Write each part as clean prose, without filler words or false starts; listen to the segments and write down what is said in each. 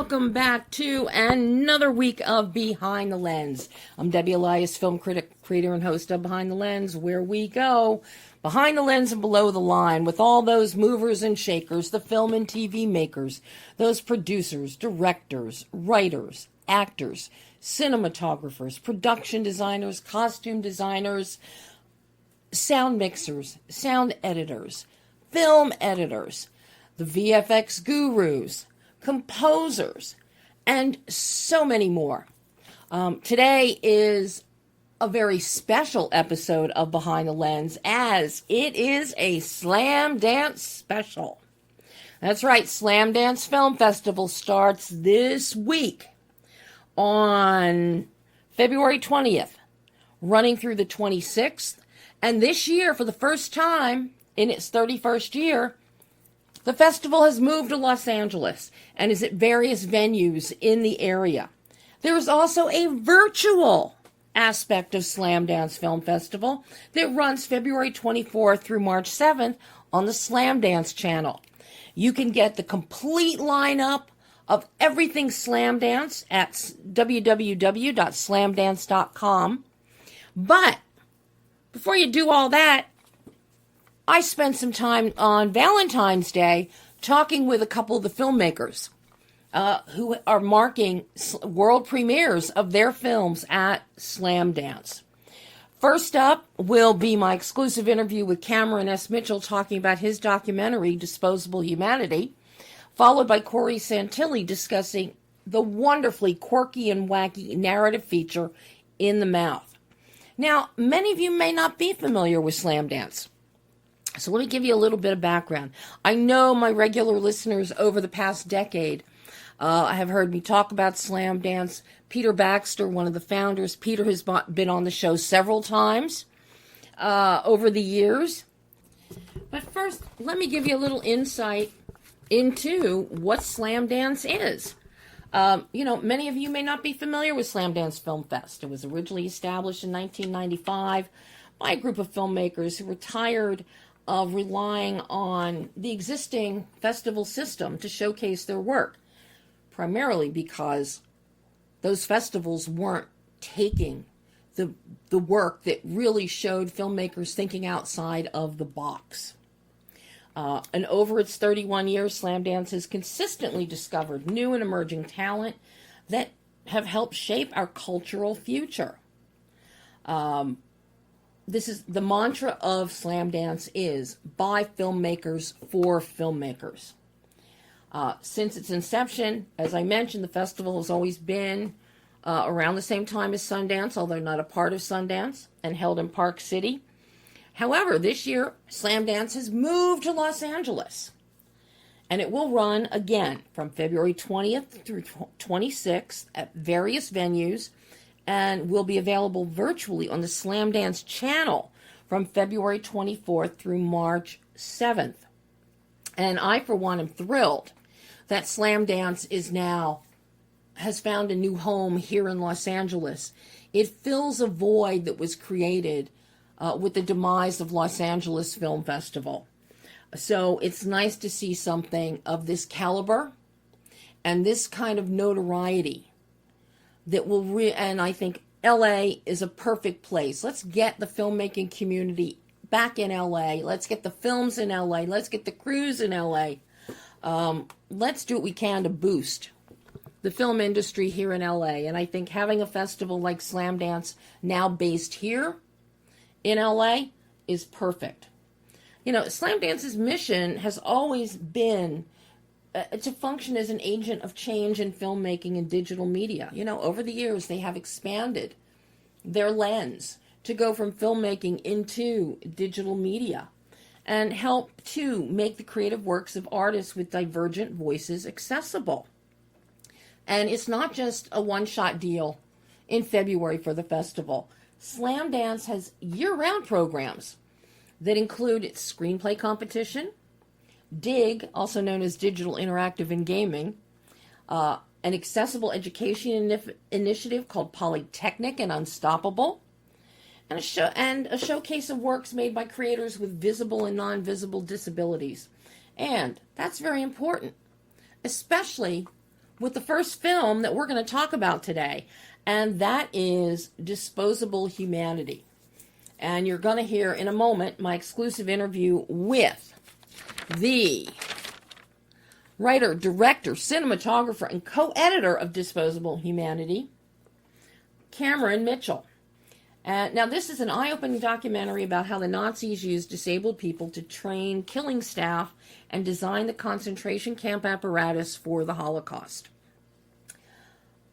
welcome back to another week of Behind the Lens. I'm Debbie Elias, film critic, creator, and host of Behind the Lens, where we go behind the lens and below the line with all those movers and shakers, the film and TV makers, those producers, directors, writers, actors, cinematographers, production designers, costume designers, sound mixers, sound editors, film editors, the VFX gurus, composers, and so many more. Today is a very special episode of Behind the Lens, as it is a Slamdance special. That's right, Slamdance Film Festival starts this week on February 20th, running through the 26th. And this year, for the first time in its 31st year, the festival has moved to Los Angeles and is at various venues in the area. There is also a virtual aspect of Slamdance Film Festival that runs February 24th through March 7th on the Slamdance channel. You can get the complete lineup of everything Slamdance at www.slamdance.com. But before you do all that, I spent some time on Valentine's Day talking with a couple of the filmmakers who are marking world premieres of their films at Slamdance. First up will be my exclusive interview with Cameron S. Mitchell talking about his documentary, Disposable Humanity, followed by CORY SANTILLI discussing the wonderfully quirky and wacky narrative feature, In the Mouth. Now, many of you may not be familiar with Slamdance, so let me give you a little bit of background. I know my regular listeners over the past decade have heard me talk about Slamdance. Peter Baxter, one of the founders, Peter has been on the show several times over the years. But first, let me give you a little insight into what Slamdance is. Many of you may not be familiar with Slamdance Film Fest. It was originally established in 1995 by a group of filmmakers who were tired of relying on the existing festival system to showcase their work, primarily because those festivals weren't taking the work that really showed filmmakers thinking outside of the box. And over its 31 years, Slamdance has consistently discovered new and emerging talent that have helped shape our cultural future. This is the mantra of Slamdance is by filmmakers for filmmakers. Since its inception, as I mentioned, the festival has always been around the same time as Sundance, although not a part of Sundance, and held in Park City. However, this year, Slamdance has moved to Los Angeles, and it will run again from February 20th through 26th at various venues, and will be available virtually on the Slamdance channel from February 24th through March 7th. And I, for one, am thrilled that Slamdance has found a new home here in Los Angeles. It fills a void that was created with the demise of Los Angeles Film Festival. So it's nice to see something of this caliber and this kind of notoriety that will and I think LA is a perfect place. Let's get the filmmaking community back in LA. Let's get the films in LA. Let's get the crews in LA. Let's do what we can to boost the film industry here in LA. And I think having a festival like Slamdance now based here in LA is perfect. You know, Slamdance's mission has always been to function as an agent of change in filmmaking and digital media. You know, over the years, they have expanded their lens to go from filmmaking into digital media and help to make the creative works of artists with divergent voices accessible. And it's not just a one-shot deal in February for the festival. Slamdance has year-round programs that include its screenplay competition, DIG, also known as Digital Interactive and Gaming, an accessible education initiative called Polytechnic and Unstoppable, and a showcase of works made by creators with visible and non-visible disabilities. And that's very important, especially with the first film that we're going to talk about today, and that is Disposable Humanity. And you're going to hear in a moment my exclusive interview with the writer, director, cinematographer, and co-editor of Disposable Humanity, Cameron Mitchell. Now, this is an eye-opening documentary about how the Nazis used disabled people to train killing staff and design the concentration camp apparatus for the Holocaust.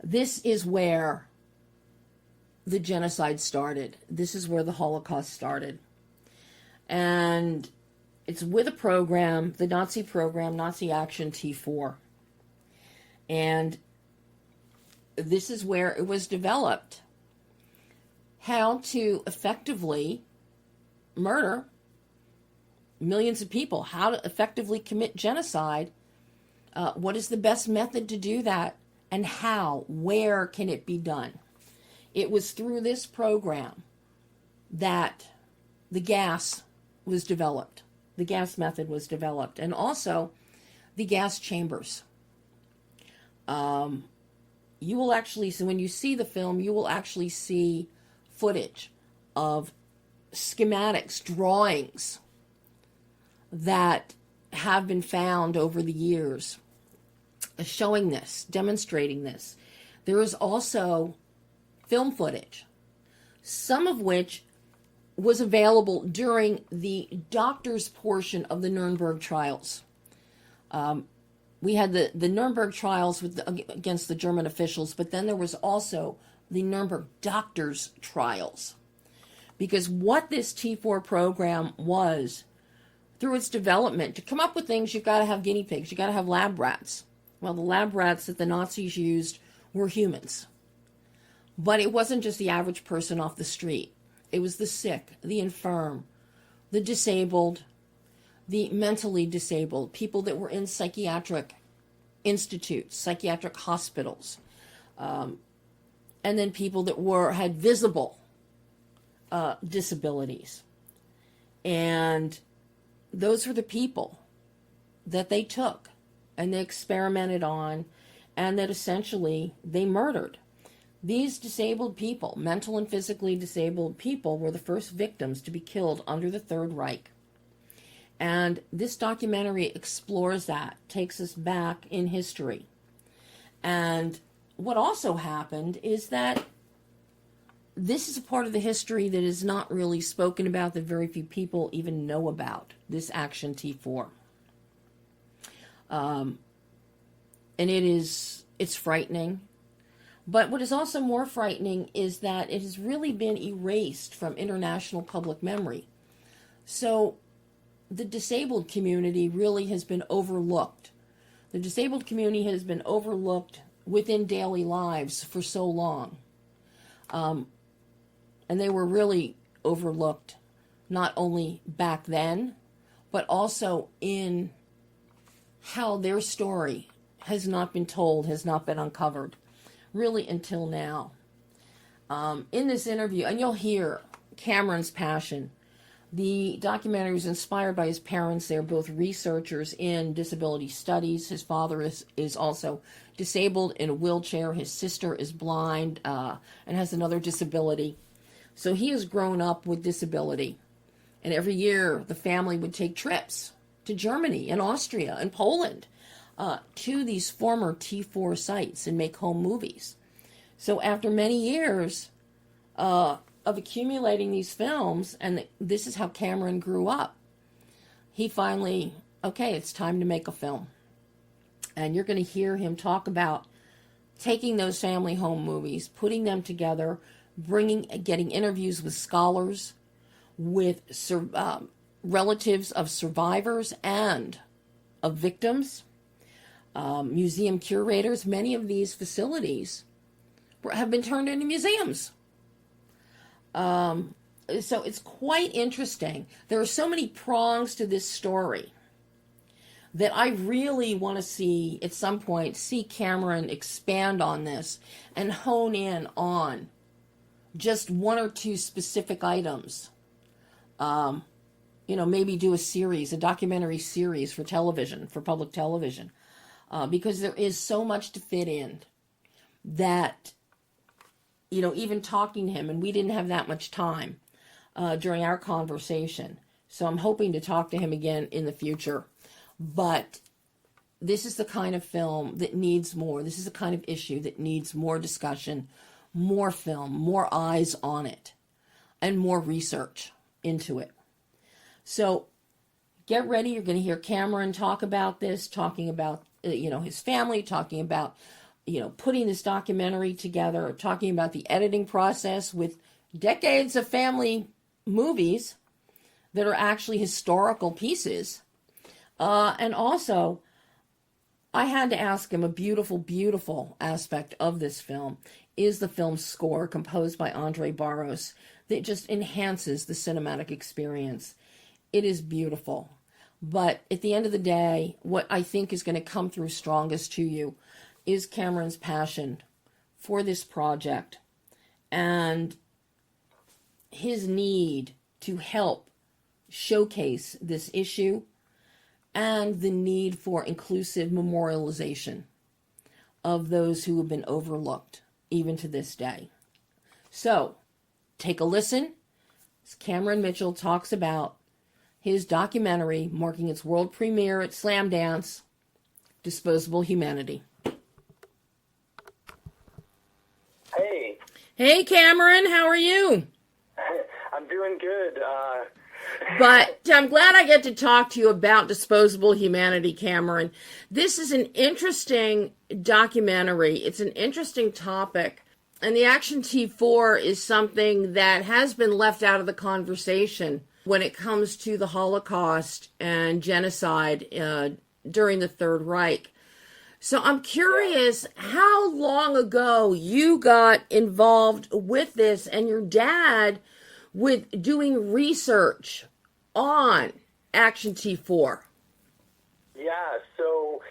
This is where the genocide started. This is where the Holocaust started. And it's with a program, the Nazi program, Nazi Action T4. And this is where it was developed. How to effectively murder millions of people, how to effectively commit genocide, what is the best method to do that, and how, where can it be done? It was through this program that the gas was developed. The gas method was developed, and also the gas chambers. You will actually, so when you see the film, you will actually see footage of schematics, drawings that have been found over the years showing this, demonstrating this. There is also film footage, some of which was available during the doctor's portion of the Nuremberg trials. We had the Nuremberg trials against the German officials, but then there was also the Nuremberg doctors' trials. Because what this T4 program was, through its development, to come up with things, you've got to have guinea pigs, you've got to have lab rats. Well, the lab rats that the Nazis used were humans. But it wasn't just the average person off the street. It was the sick, the infirm, the disabled, the mentally disabled, people that were in psychiatric institutes, psychiatric hospitals, and then people that had visible disabilities. And those were the people that they took and they experimented on, and that essentially they murdered. These disabled people, mental and physically disabled people, were the first victims to be killed under the Third Reich. And this documentary explores that, takes us back in history. And what also happened is that this is a part of the history that is not really spoken about, that very few people even know about, this Action T4. And it's frightening. But what is also more frightening is that it has really been erased from international public memory. So the disabled community really has been overlooked. The disabled community has been overlooked within daily lives for so long. And they were really overlooked not only back then, but also in how their story has not been told, has not been uncovered, really until now. In this interview, and you'll hear Cameron's passion. The documentary was inspired by his parents. They're both researchers in disability studies. His father is also disabled in a wheelchair. His sister is blind and has another disability. So he has grown up with disability. And every year the family would take trips to Germany and Austria and Poland to these former T4 sites and make home movies. So after many years of accumulating these films, and this is how Cameron grew up, he finally, okay, it's time to make a film. And you're going to hear him talk about taking those family home movies, putting them together, getting interviews with scholars, with relatives of survivors and of victims, museum curators. Many of these facilities have been turned into museums. So it's quite interesting. There are so many prongs to this story that I really want to see, at some point, see Cameron expand on this and hone in on just one or two specific items. Maybe do a documentary series for television, for public television, because there is so much to fit in that, even talking to him, and we didn't have that much time during our conversation. So I'm hoping to talk to him again in the future. But this is the kind of film that needs more. This is the kind of issue that needs more discussion, more film, more eyes on it, and more research into it. So get ready. You're going to hear Cameron talk about this, talking about, his family, talking about, putting this documentary together, talking about the editing process with decades of family movies that are actually historical pieces. And also, I had to ask him, a beautiful, beautiful aspect of this film is the film's score, composed by Andre Barros, that just enhances the cinematic experience. It is beautiful. But at the end of the day, what I think is going to come through strongest to you is Cameron's passion for this project and his need to help showcase this issue and the need for inclusive memorialization of those who have been overlooked, even to this day. So, take a listen as Cameron Mitchell talks about his documentary marking its world premiere at Slamdance, Disposable Humanity. Hey. Hey, Cameron, how are you? I'm doing good. But I'm glad I get to talk to you about Disposable Humanity, Cameron. This is an interesting documentary. It's an interesting topic. And the Action T4 is something that has been left out of the conversation when it comes to the Holocaust and genocide during the Third Reich. So I'm curious how long ago you got involved with this and your dad with doing research on Action T4. Yeah, so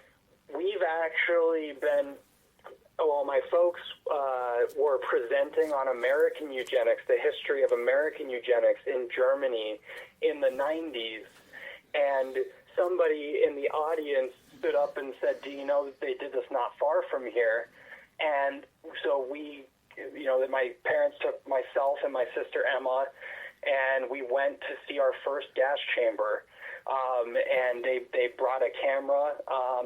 we've actually been, my folks were presenting on American eugenics, the history of American eugenics in Germany in the 90s, and somebody in the audience stood up and said, do you know that they did this not far from here? And so my parents took myself and my sister Emma, and we went to see our first gas chamber. And they brought a camera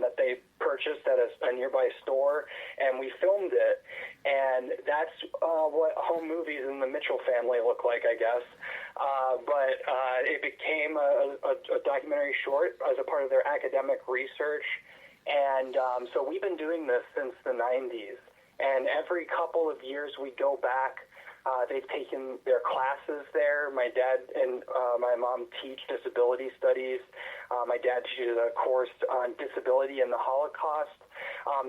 that they purchased at a nearby store, and we filmed it. And that's what home movies in the Mitchell family look like, I guess. But it became a documentary short as a part of their academic research. And so we've been doing this since the 90s. And every couple of years we go back. They've taken their classes there. My dad and my mom teach disability studies. My dad teaches a course on disability and the Holocaust.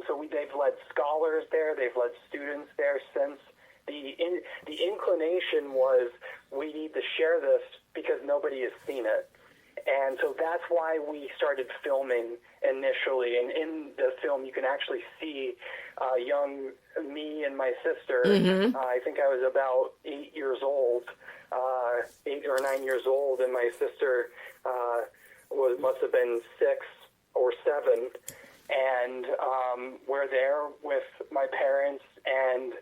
So they've led scholars there. They've led students there since. The inclination was we need to share this because nobody has seen it. And so that's why we started filming initially. And in the film, you can actually see young me and my sister. Mm-hmm. I think I was about 8 years old, 8 or 9 years old, and my sister must have been 6 or 7. And we're there with my parents and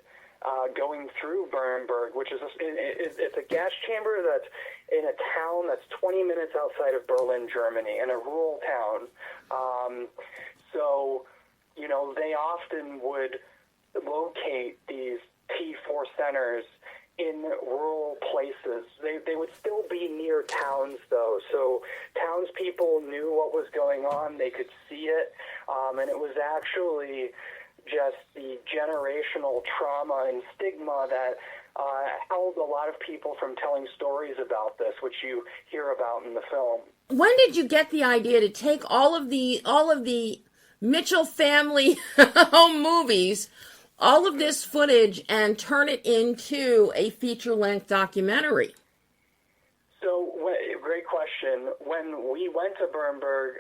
going through Bernburg, which is it's a gas chamber that's in a town that's 20 minutes outside of Berlin, Germany, in a rural town. So, they often would locate these T4 centers in rural places. They would still be near towns, though. So townspeople knew what was going on. They could see it. And it was actually just the generational trauma and stigma that held a lot of people from telling stories about this, which you hear about in the film. When did you get the idea to take all of the Mitchell family home movies, all of this footage, and turn it into a feature-length documentary? So, great question. When we went to Bernburg,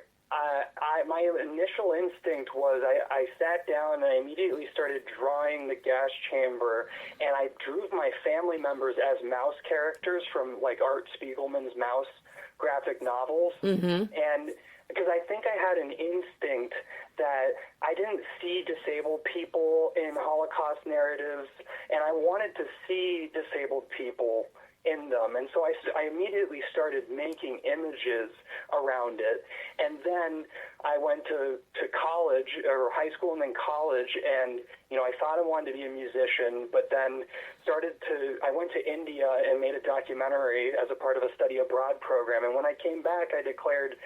my initial instinct was I sat down and I immediately started drawing the gas chamber, and I drew my family members as mouse characters from like Art Spiegelman's Mouse graphic novels. Mm-hmm. And because I think I had an instinct that I didn't see disabled people in Holocaust narratives, and I wanted to see disabled people in them. And so I immediately started making images around it. And then I went to college, or high school and then college, and, I thought I wanted to be a musician, but then I went to India and made a documentary as a part of a study abroad program. And when I came back, I declared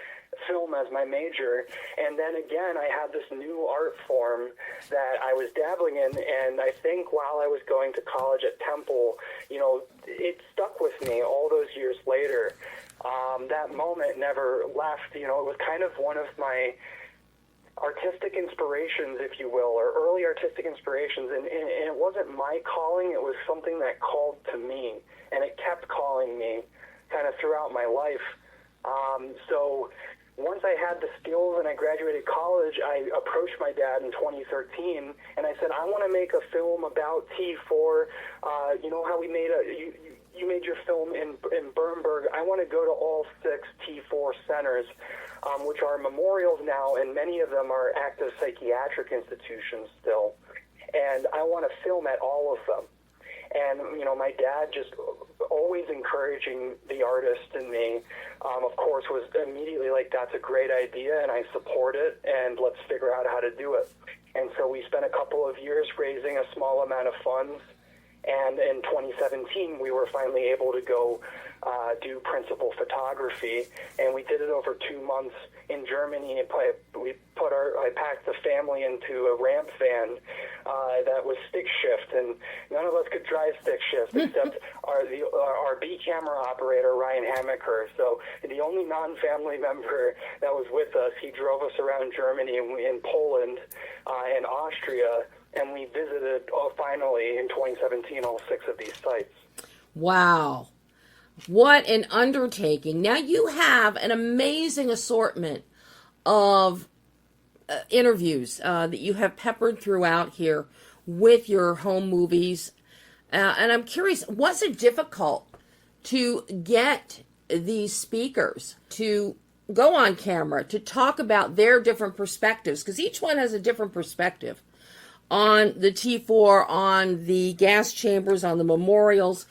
film as my major. And then again, I had this new art form that I was dabbling in. And I think while I was going to college at Temple, it stuck with me all those years later. That moment never left. It was kind of one of my artistic inspirations, if you will, or early artistic inspirations. And it wasn't my calling. It was something that called to me. And it kept calling me kind of throughout my life. So once I had the skills and I graduated college, I approached my dad in 2013, and I said, I want to make a film about T4. How we made you made your film in Bernburg. I want to go to all 6 T4 centers, which are memorials now, and many of them are active psychiatric institutions still. And I want to film at all of them. And, my dad just always encouraging the artist in me, of course, was immediately like, that's a great idea, and I support it, and let's figure out how to do it. And so we spent a couple of years raising a small amount of funds, and in 2017, we were finally able to go do principal photography, and we did it over 2 months in Germany. I packed the family into a ramp van that was stick shift, and none of us could drive stick shift except our B camera operator, Ryan Hammaker. So the only non-family member that was with us, he drove us around Germany and in Poland and Austria, and we visited, finally, in 2017, all 6 of these sites. Wow. What an undertaking. Now, you have an amazing assortment of interviews that you have peppered throughout here with your home movies. And I'm curious, was it difficult to get these speakers to go on camera, to talk about their different perspectives? Because each one has a different perspective on the T4, on the gas chambers, on the memorials.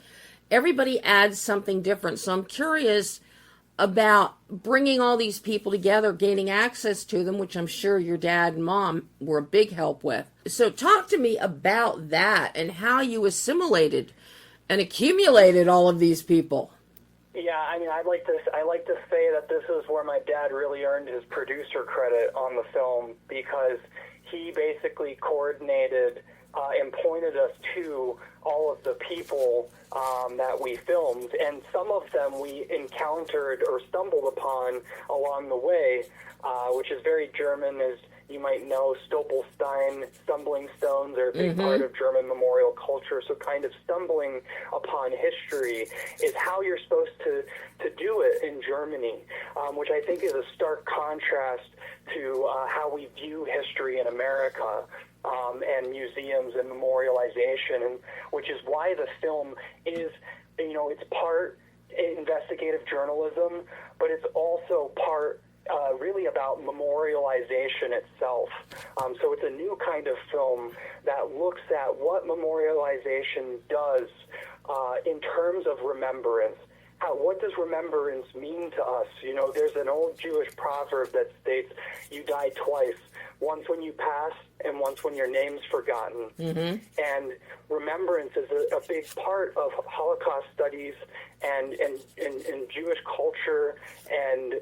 Everybody adds something different. So I'm curious about bringing all these people together, gaining access to them, which I'm sure your dad and mom were a big help with. So talk to me about that and how you assimilated and accumulated all of these people. Yeah, I like to say that this is where my dad really earned his producer credit on the film, because he basically coordinated and pointed us to all of the people that we filmed, and some of them we encountered or stumbled upon along the way, which is very German, as you might know. Stolperstein, stumbling stones, are a big part of German memorial culture. So kind of stumbling upon history is how you're supposed to do it in Germany, which I think is a stark contrast to how we view history in America. And museums and memorialization, and which is why the film is, it's part investigative journalism, but it's also part really about memorialization itself. So it's a new kind of film that looks at what memorialization does in terms of remembrance. What does remembrance mean to us? There's an old Jewish proverb that states, you die twice, once when you pass and once when your name's forgotten. And remembrance is a big part of Holocaust studies and Jewish culture. And,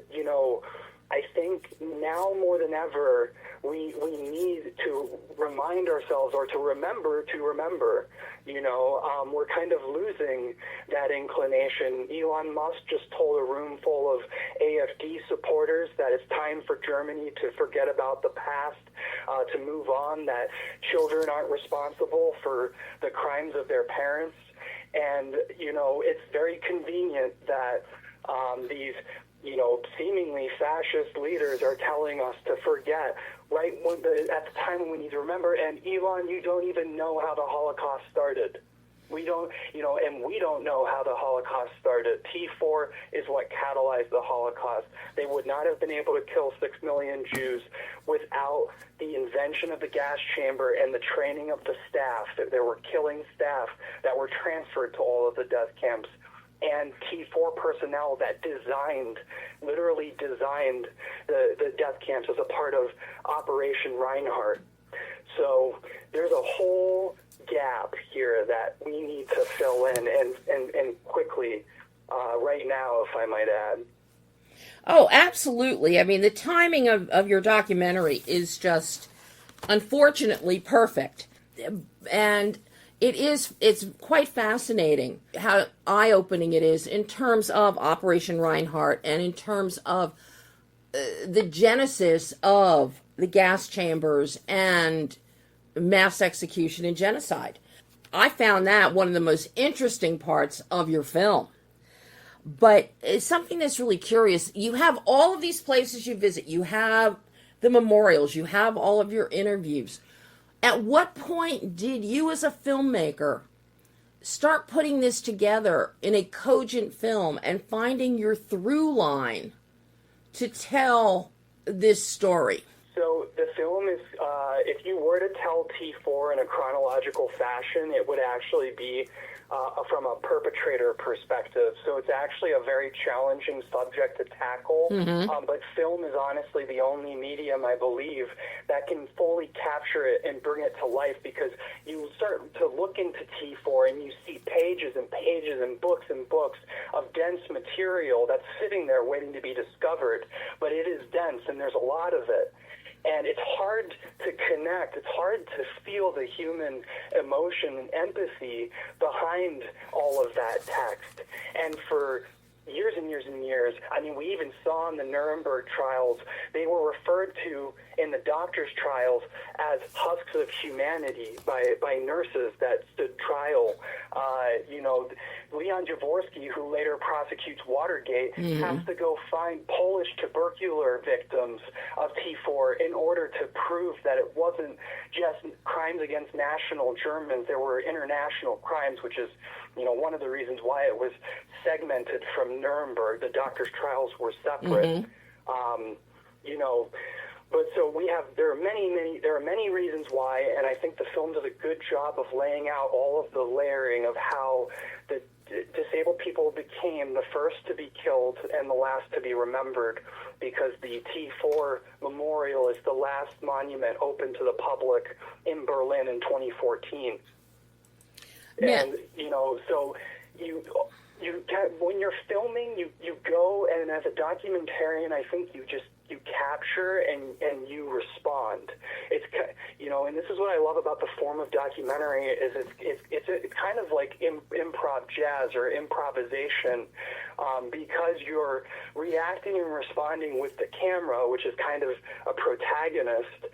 I think now more than ever, we need to remind ourselves, or to remember. We're kind of losing that inclination. Elon Musk just told a room full of AfD supporters that it's time for Germany to forget about the past, to move on, that children aren't responsible for the crimes of their parents. And, it's very convenient that these seemingly fascist leaders are telling us to forget right at the time when we need to remember. And Elon, you don't even know how the Holocaust started. We don't, and we don't know how the Holocaust started. T4 is what catalyzed the Holocaust. They would not have been able to kill 6 million Jews without the invention of the gas chamber and the training of the staff. There were killing staff that were transferred to all of the death camps. And T4 personnel that literally designed the death camps as a part of Operation Reinhardt. So there's a whole gap here that we need to fill in and quickly right now, if I might add. Oh, absolutely. I mean, the timing of your documentary is just unfortunately perfect. And it's quite fascinating how eye-opening it is in terms of Operation Reinhardt and in terms of the genesis of the gas chambers and mass execution and genocide. I found that one of the most interesting parts of your film. But it's something that's really curious. You have all of these places you visit. You have the memorials. You have all of your interviews. At what point did you as a filmmaker start putting this together in a cogent film and finding your through line to tell this story? So the film is, if you were to tell T4 in a chronological fashion, it would actually be from a perpetrator perspective. So it's actually a very challenging subject to tackle. But film is honestly the only medium, I believe, that can fully capture it and bring it to life, because you start to look into T4 and you see pages and pages and books of dense material that's sitting there waiting to be discovered. But it is dense and there's a lot of it. And it's hard to connect. It's hard to feel the human emotion and empathy behind all of that text. And for years and years and years, I mean, we even saw in the Nuremberg trials, they were referred to in the doctors' trials as husks of humanity by nurses that stood trial. Leon Jaworski, who later prosecutes Watergate, has to go find Polish tubercular victims of T4 in order to prove that it wasn't just crimes against national Germans. There were international crimes, which is, one of the reasons why it was segmented from Nuremberg. The doctors' trials were separate. But so there are many reasons why, and I think the film does a good job of laying out all of the layering of how the disabled people became the first to be killed and the last to be remembered, because the T4 memorial is the last monument open to the public in Berlin in 2014. Yeah. And, so when you're filming, you go, and as a documentarian, I think you capture and you respond. It's and this is what I love about the form of documentary is it's kind of like improv jazz or improvisation, because you're reacting and responding with the camera, which is kind of a protagonist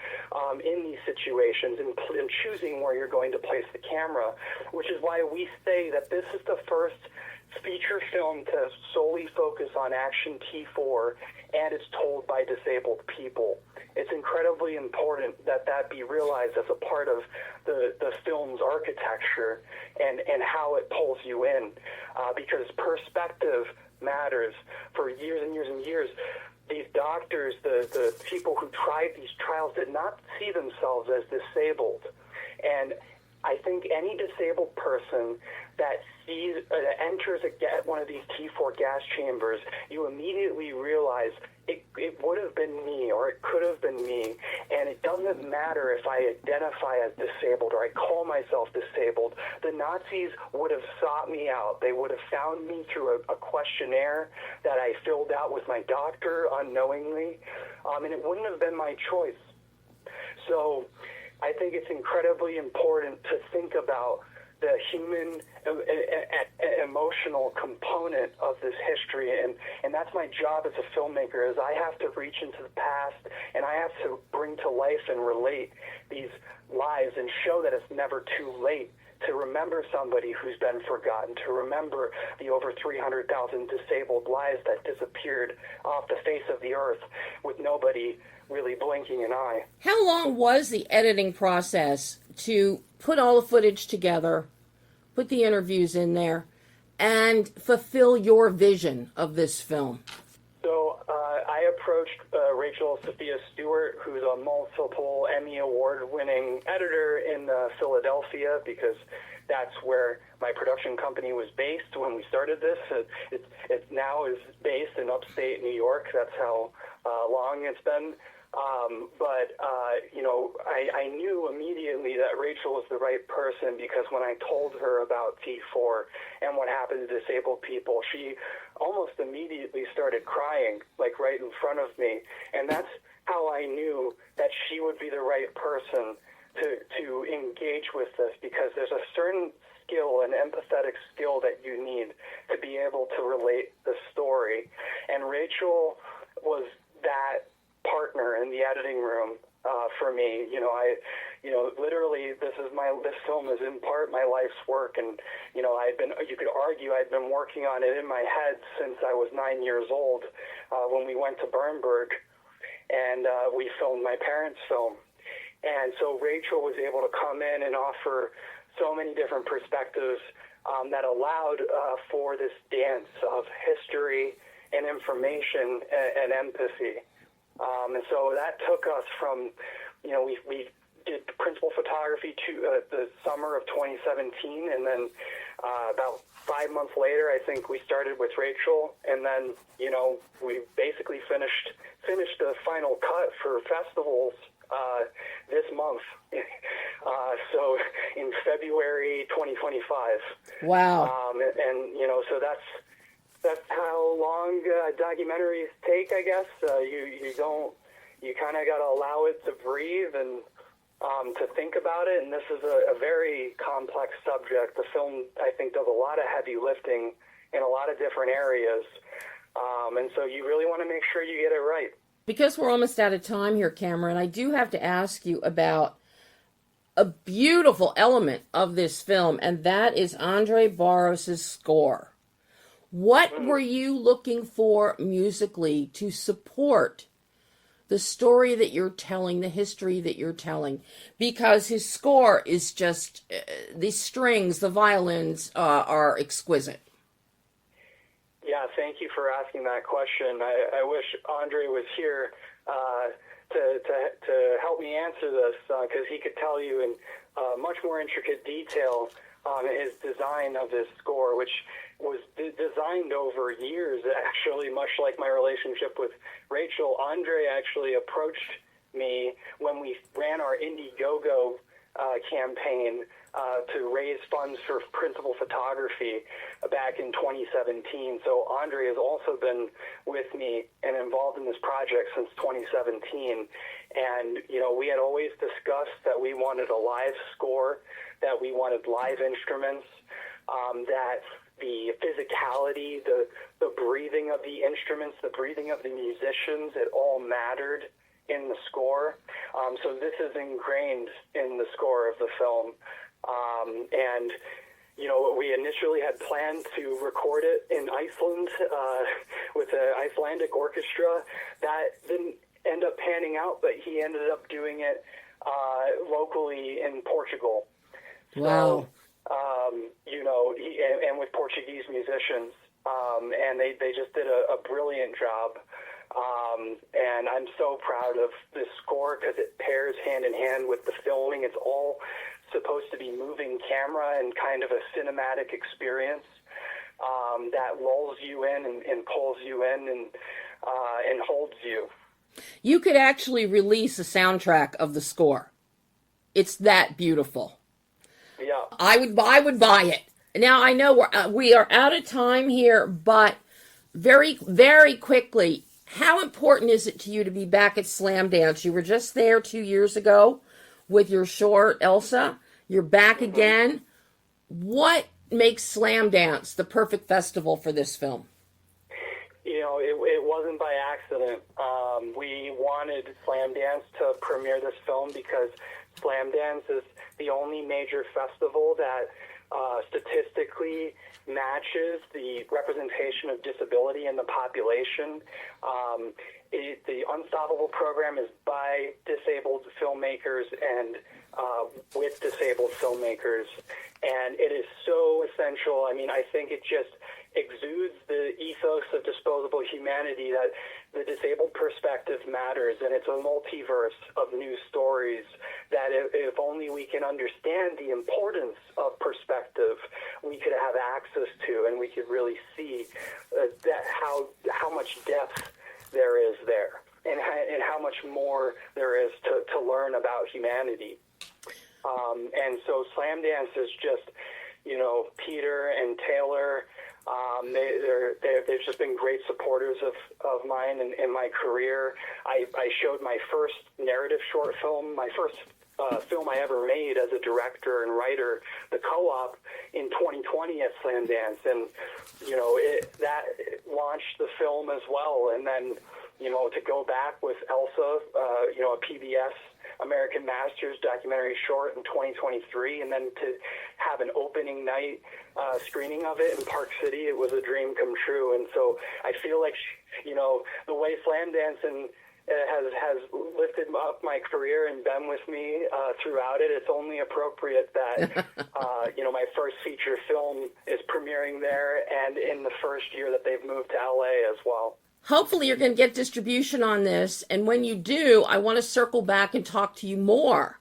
in these situations, and choosing where you're going to place the camera, which is why we say that this is the first feature film to solely focus on action T4, and it's told by disabled people. It's incredibly important that be realized as a part of the film's architecture and how it pulls you in, because perspective matters. For years and years and years, these doctors, the people who tried these trials, did not see themselves as disabled. And I think any disabled person that enters one of these T4 gas chambers, you immediately realize it would have been me, or it could have been me, and it doesn't matter if I identify as disabled or I call myself disabled. The Nazis would have sought me out. They would have found me through a questionnaire that I filled out with my doctor unknowingly, and it wouldn't have been my choice. So I think it's incredibly important to think about the human emotional component of this history, and that's my job as a filmmaker, is I have to reach into the past and I have to bring to life and relate these lives and show that it's never too late to remember somebody who's been forgotten, to remember the over 300,000 disabled lives that disappeared off the face of the earth with nobody really blinking an eye. How long was the editing process to put all the footage together, put the interviews in there, and fulfill your vision of this film? So I approached Rachel Sophia Stewart, who's a multiple Emmy Award-winning editor in Philadelphia, because that's where my production company was based when we started this. It now is based in upstate New York. That's how long it's been. I knew immediately that Rachel was the right person, because when I told her about T4 and what happened to disabled people, she almost immediately started crying, like right in front of me. And that's how I knew that she would be the right person to engage with this, because there's a certain skill, an empathetic skill that you need to be able to relate the story. And Rachel was that partner in the editing room for me. Literally, this film is in part my life's work, and you could argue I'd been working on it in my head since I was 9 years old, when we went to Bernburg and we filmed my parents' film. And so Rachel was able to come in and offer so many different perspectives that allowed for this dance of history and information and empathy. And so that took us from, we did principal photography to the summer of 2017, and then about 5 months later, I think we started with Rachel, and then we basically finished the final cut for festivals this month. So in February 2025. Wow. So that's how long documentaries take, I guess. You kind of got to allow it to breathe and to think about it. And this is a very complex subject. The film, I think, does a lot of heavy lifting in a lot of different areas. And so you really want to make sure you get it right. Because we're almost out of time here, Cameron, I do have to ask you about a beautiful element of this film, and that is Andre Barros' score. What were you looking for musically to support the story that you're telling, the history that you're telling? Because his score is just, the strings, the violins are exquisite. Yeah, thank you for asking that question. I wish Andre was here to help me answer this, because he could tell you in much more intricate detail his design of his score, which was designed over years, actually, much like my relationship with Rachel. Andre actually approached me when we ran our Indiegogo campaign to raise funds for principal photography back in 2017. So Andre has also been with me and involved in this project since 2017. And, we had always discussed that we wanted a live score, that we wanted live instruments, that the physicality, the breathing of the instruments, the breathing of the musicians, it all mattered in the score. So this is ingrained in the score of the film. And we initially had planned to record it in Iceland with an Icelandic orchestra. That didn't end up panning out, but he ended up doing it locally in Portugal. Wow. So, and with Portuguese musicians, and they just did a brilliant job. And I'm so proud of this score because it pairs hand in hand with the filming. It's all supposed to be moving camera and kind of a cinematic experience that lulls you in and pulls you in and holds you. You could actually release a soundtrack of the score. It's that beautiful. Yeah. I would buy it. Now, I know we are out of time here, but very, very quickly, how important is it to you to be back at Slamdance? You were just there 2 years ago with your short, Elsa. You're back again. What makes Slamdance the perfect festival for this film? It wasn't by accident. We wanted Slamdance to premiere this film because Slamdance is the only major festival that statistically matches the representation of disability in the population. The Unstoppable program is by disabled filmmakers and with disabled filmmakers, and it is so essential. I mean, I think it just exudes the ethos of Disposable Humanity, that the disabled perspective matters, and it's a multiverse of new stories that if only we can understand the importance of perspective, we could have access to, and we could really see that how much depth there is there, and how much more there is to learn about humanity. And so Slamdance is just, Peter and Taylor, they've just been great supporters of mine in my career. I showed my first narrative short film, my first film I ever made as a director and writer, The Co-op, in 2020 at Slamdance, and that launched the film as well. And then to go back with Elsa, a PBS American Masters documentary short in 2023, and then to have an opening night screening of it in Park City, it was a dream come true. And so I feel like, the way Slamdance has lifted up my career and been with me throughout it, it's only appropriate that, my first feature film is premiering there, and in the first year that they've moved to LA as well. Hopefully you're going to get distribution on this, and when you do, I want to circle back and talk to you more.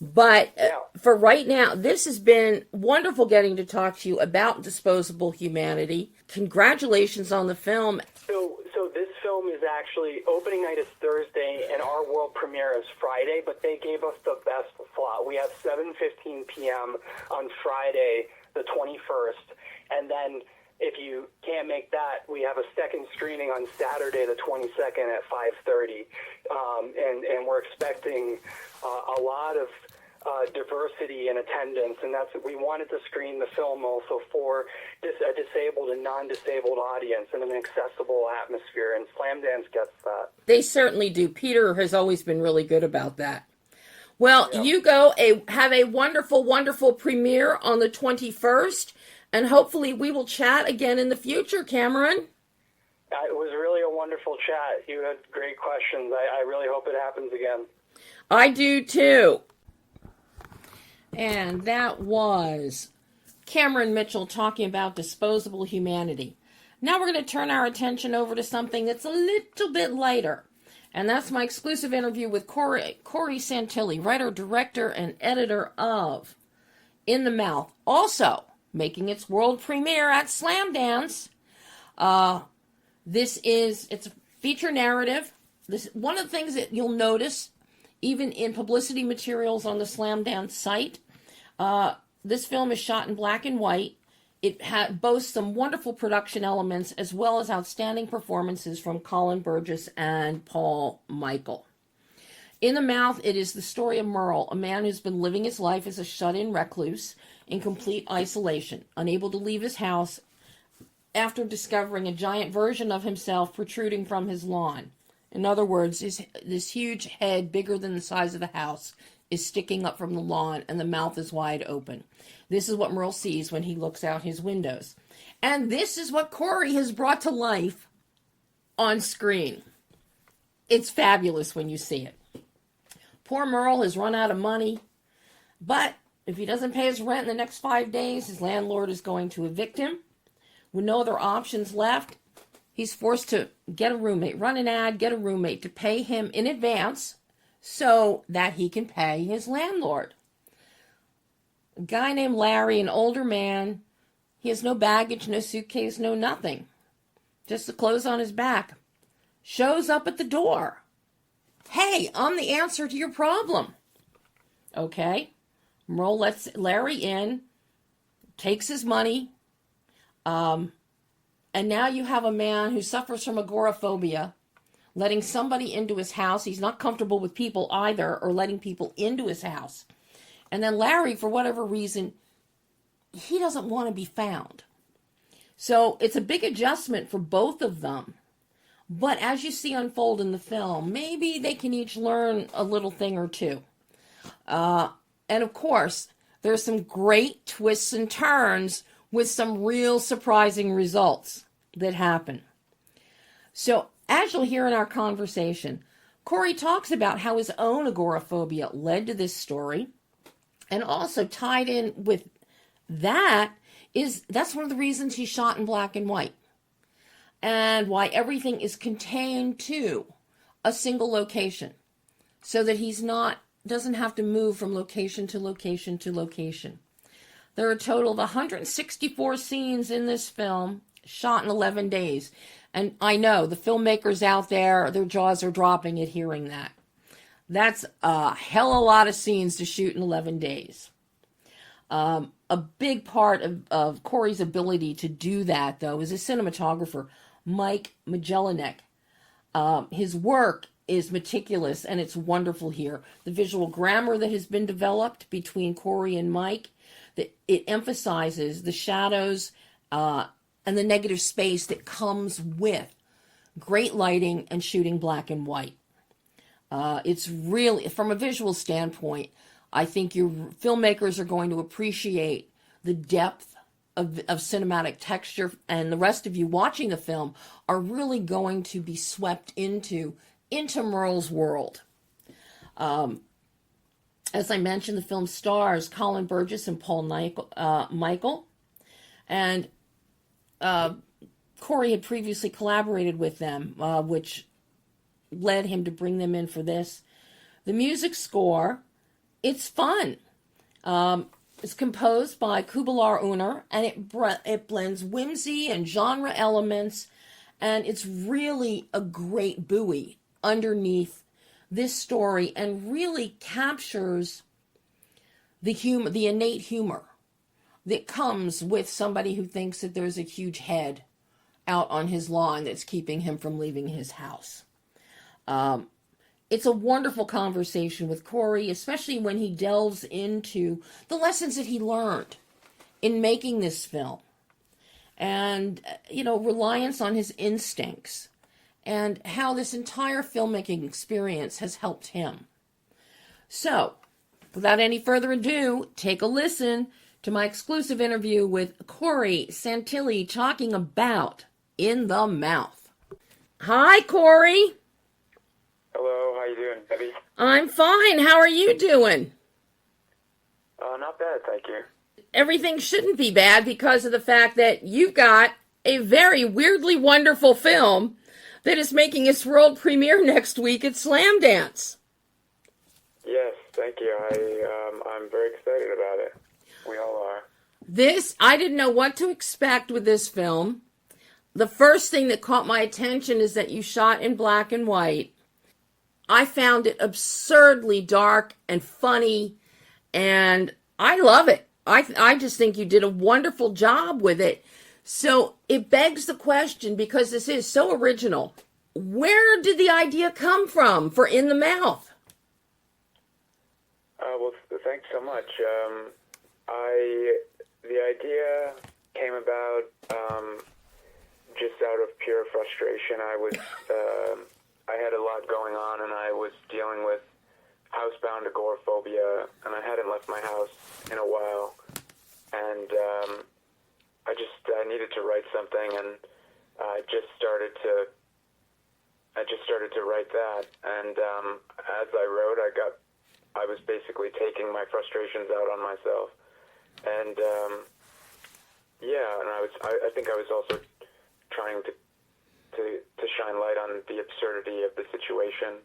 But for right now, this has been wonderful getting to talk to you about Disposable Humanity. Congratulations on the film. So this film is actually, opening night is Thursday, and our world premiere is Friday, but they gave us the best slot. We have 7:15 p.m. on Friday, the 21st, and then if you can't make that, we have a second screening on Saturday, the 22nd at 5:30, and we're expecting a lot of diversity in attendance, and we wanted to screen the film also for a disabled and non-disabled audience in an accessible atmosphere, and Slamdance gets that. They certainly do. Peter has always been really good about that. Well, you go have a wonderful, wonderful premiere on the 21st. And hopefully we will chat again in the future, Cameron. It was really a wonderful chat. You had great questions. I really hope it happens again. I do too. And that was Cameron Mitchell talking about Disposable Humanity. Now we're going to turn our attention over to something that's a little bit lighter. And that's my exclusive interview with CORY Santilli, writer, director, and editor of In the Mouth. Also making its world premiere at Slamdance. It's a feature narrative. One of the things that you'll notice, even in publicity materials on the Slamdance site, this film is shot in black and white. It boasts some wonderful production elements, as well as outstanding performances from Colin Burgess and Paul Michael. In the Mouth, it is the story of Merle, a man who's been living his life as a shut-in recluse in complete isolation, unable to leave his house after discovering a giant version of himself protruding from his lawn. In other words, this huge head, bigger than the size of the house, is sticking up from the lawn, and the mouth is wide open. This is what Merle sees when he looks out his windows. And this is what CORY has brought to life on screen. It's fabulous when you see it. Poor Merle has run out of money, but if he doesn't pay his rent in the next 5 days, his landlord is going to evict him. With no other options left, he's forced to get a roommate, run an ad, get a roommate to pay him in advance so that he can pay his landlord. A guy named Larry, an older man, he has no baggage, no suitcase, no nothing. Just the clothes on his back. Shows up at the door. Hey, I'm the answer to your problem. Okay. Merle lets Larry in, takes his money, and now you have a man who suffers from agoraphobia, letting somebody into his house. He's not comfortable with people either, or letting people into his house. And then Larry, for whatever reason, he doesn't want to be found. So it's a big adjustment for both of them. But as you see unfold in the film, maybe they can each learn a little thing or two. And of course, There's some great twists and turns with some real surprising results that happen. So, as you'll hear in our conversation, CORY talks about how his own agoraphobia led to this story, and also tied in with that's one of the reasons he shot in black and white, and why everything is contained to a single location, so that doesn't have to move from location to location to location. There are a total of 164 scenes in this film, shot in 11 days. And I know the filmmakers out there, their jaws are dropping at hearing that. That's a hell of a lot of scenes to shoot in 11 days. A big part of CORY's ability to do that, though, is his cinematographer, Mike Majelinek. His work is meticulous, and it's wonderful here. The visual grammar that has been developed between CORY and Mike, it emphasizes the shadows and the negative space that comes with great lighting and shooting black and white. It's really, from a visual standpoint, I think your filmmakers are going to appreciate the depth of cinematic texture, and the rest of you watching the film are really going to be swept into Merle's world. As I mentioned, the film stars Colin Burgess and Paul Michael, and CORY had previously collaborated with them, which led him to bring them in for this. The music score, it's fun. It's composed by Kubelar Uner, and it blends whimsy and genre elements, and it's really a great buoy underneath this story, and really captures the innate humor that comes with somebody who thinks that there's a huge head out on his lawn that's keeping him from leaving his house. It's a wonderful conversation with CORY, especially when he delves into the lessons that he learned in making this film. And, reliance on his instincts, and how this entire filmmaking experience has helped him. So, without any further ado, take a listen to my exclusive interview with CORY SANTILLI talking about In the Mouth. Hi, CORY. Hello, how you doing, Debbie? I'm fine. How are you doing? Not bad, thank you. Everything shouldn't be bad because of the fact that you've got a very weirdly wonderful film that is making its world premiere next week at Slamdance. Yes, thank you. I'm very excited about it. We all are. I didn't know what to expect with this film. The first thing that caught my attention is that you shot in black and white. I found it absurdly dark and funny, and I love it. I just think you did a wonderful job with it. So it begs the question, because this is so original, where did the idea come from for In the Mouth? Well, thanks so much. The idea came about just out of pure frustration. I had a lot going on, and I was dealing with housebound agoraphobia, and I hadn't left my house in a while, and I needed to write something, and I just started to write that, and as I wrote, I was basically taking my frustrations out on myself, and and I think I was also trying to shine light on the absurdity of the situation,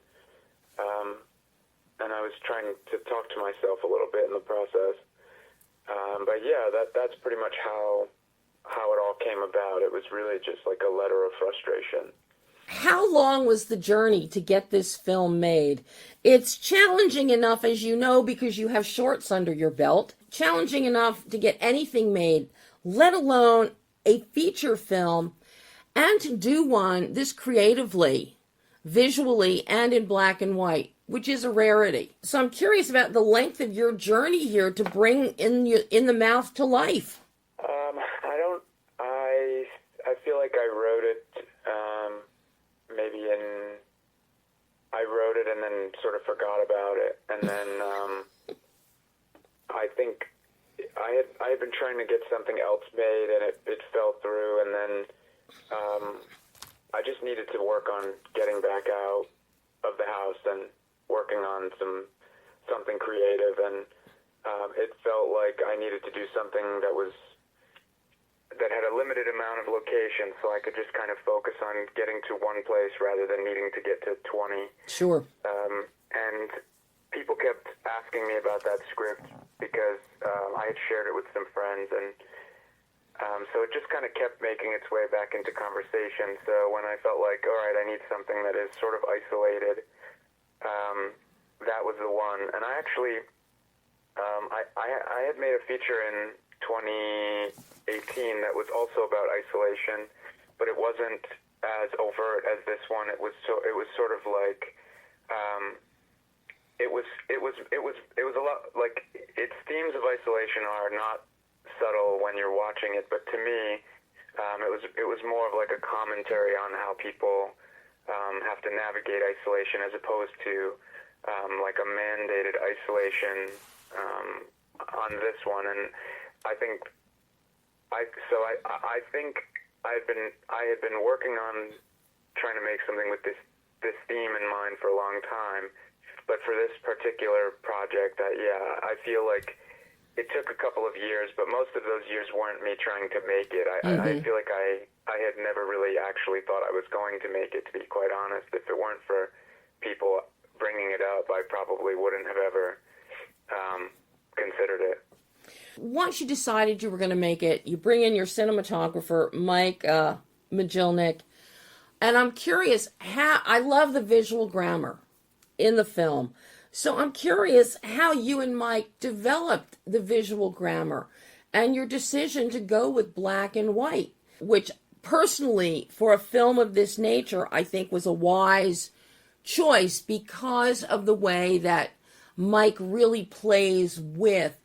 and I was trying to talk to myself a little bit in the process. But yeah, that's pretty much how it all came about. It was really just like a letter of frustration. How long was the journey to get this film made? It's challenging enough, as you know, because you have shorts under your belt. Challenging enough to get anything made, let alone a feature film, and to do one this creatively, visually, and in black and white, which is a rarity. So I'm curious about the length of your journey here to bring In the Mouth to life. I feel like I wrote it I wrote it and then sort of forgot about it, and then I think I had been trying to get something else made, and it fell through, and then I just needed to work on getting back out of the house and working on something creative, and it felt like I needed to do something that had a limited amount of location, so I could just kind of focus on getting to one place rather than needing to get to 20. Sure. And people kept asking me about that script because I had shared it with some friends, and so it just kind of kept making its way back into conversation. So when I felt like, all right, I need something that is sort of isolated, that was the one. And I actually, I had made a feature in 2018 that was also about isolation, but it wasn't as overt as this one. It was sort of like, it was a lot like, its themes of isolation are not subtle when you're watching it, but to me, it was more of like a commentary on how people have to navigate isolation, as opposed to like a mandated isolation on this one. And I think I think I had been working on trying to make something with this theme in mind for a long time, but for this particular project, I feel like it took a couple of years, but most of those years weren't me trying to make it. I feel like I had never really actually thought I was going to make it, to be quite honest. If it weren't for people bringing it up, I probably wouldn't have ever considered it. Once you decided you were going to make it, you bring in your cinematographer, Mike Majilnik, and I'm curious, I love the visual grammar in the film. So I'm curious how you and Mike developed the visual grammar and your decision to go with black and white, which personally, for a film of this nature, I think was a wise choice because of the way that Mike really plays with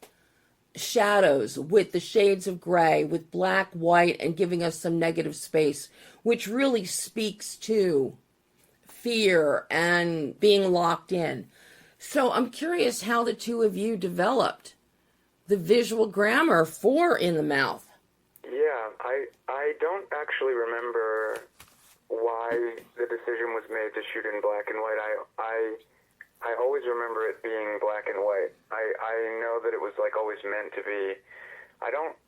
shadows, with the shades of gray, with black, white, and giving us some negative space, which really speaks to fear and being locked in. So I'm curious how the two of you developed the visual grammar for In the Mouth. Yeah, I don't actually remember why the decision was made to shoot in black and white. I always remember it being black and white. I know that it was like always meant to be. I don't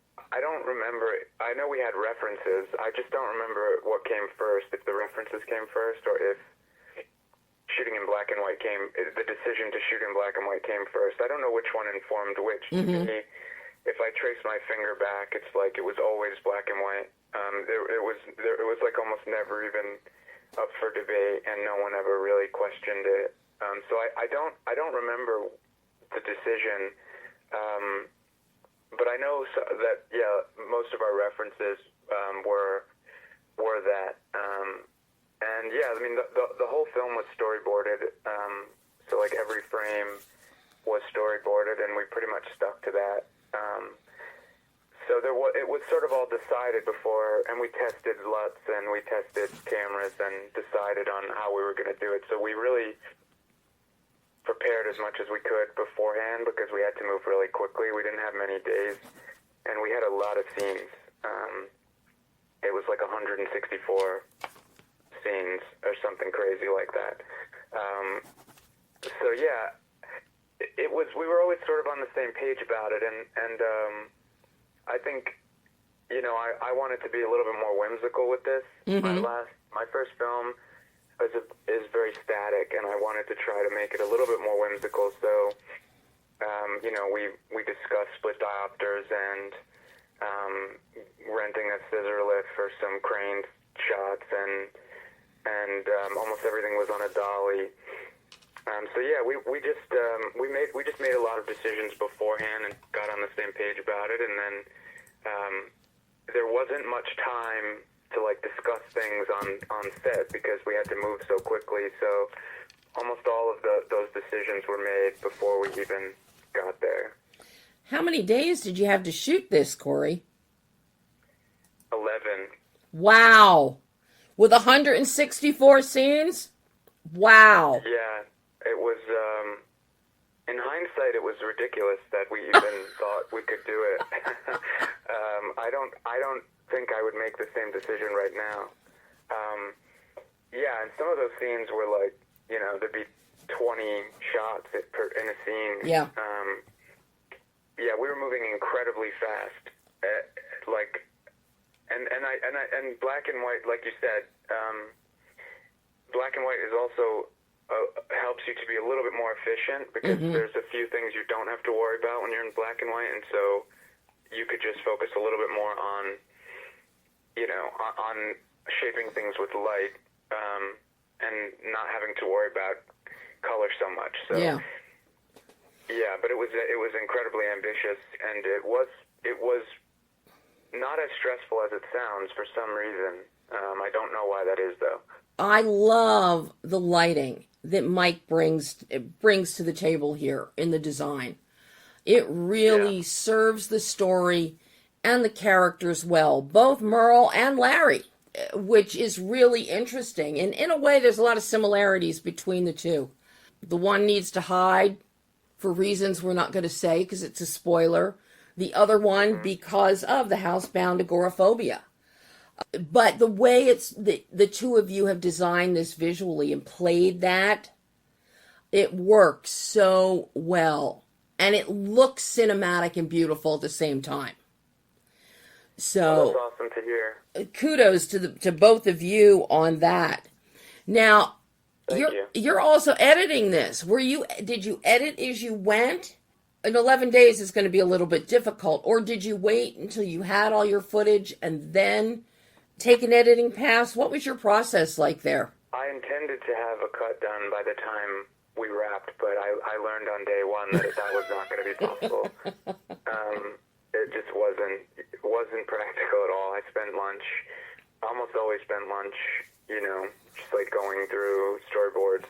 remember. I know we had references. I just don't remember what came first, if the references came first or if shooting in black and white the decision to shoot in black and white came first. I don't know which one informed which. To me, if I trace my finger back, it's like it was always black and white. It was like almost never even up for debate, and no one ever really questioned it. So I don't remember the decision, but I know that most of our references were that. And yeah, I mean the whole film was storyboarded, so like every frame was storyboarded, and we pretty much stuck to that. So it was sort of all decided before, and we tested LUTs and we tested cameras and decided on how we were going to do it. So we really prepared as much as we could beforehand because we had to move really quickly. We didn't have many days, and we had a lot of scenes. It was like 164 scenes or something crazy like that. So yeah, it was. We were always sort of on the same page about it, and I think, I wanted to be a little bit more whimsical with this. My first film is very static, and I wanted to try to make it a little bit more whimsical. So, we discussed split diopters and renting a scissor lift for some crane shots, and almost everything was on a dolly. So yeah, we just made a lot of decisions beforehand and got on the same page about it, and then there wasn't much time to like discuss things on set because we had to move so quickly. So almost all of those decisions were made before we even got there. How many days did you have to shoot this, Corey? 11. Wow. With 164 scenes? Wow. Yeah, it was in hindsight, it was ridiculous that we even thought we could do it. I don't think I would make the same decision right now. Yeah, and some of those scenes were like, you know, there'd be 20 shots in a scene. Yeah. Yeah, we were moving incredibly fast. And black and white, like you said, black and white is also helps you to be a little bit more efficient because there's a few things you don't have to worry about when you're in black and white, and so you could just focus a little bit more on, you know, on shaping things with light, and not having to worry about color so much. So yeah, but it was incredibly ambitious, and it was not as stressful as it sounds for some reason. I don't know why that is, though. I love the lighting that Mike brings to the table here in the design. It really serves the story and the characters well, both Merle and Larry, which is really interesting. And in a way, there's a lot of similarities between the two. The one needs to hide for reasons we're not going to say because it's a spoiler. The other one because of the housebound agoraphobia. But the way the two of you have designed this visually and played that, it works so well. And it looks cinematic and beautiful at the same time. So that's awesome to hear. Kudos to both of you on that. Now, you're also editing this. Did you edit as you went? In 11 days is going to be a little bit difficult. Or did you wait until you had all your footage and then take an editing pass? What was your process like there? I intended to have a cut done by the time we wrapped, but I learned on day one that was not going to be possible. It just wasn't practical at all. I almost always spent lunch, you know, just like going through storyboards.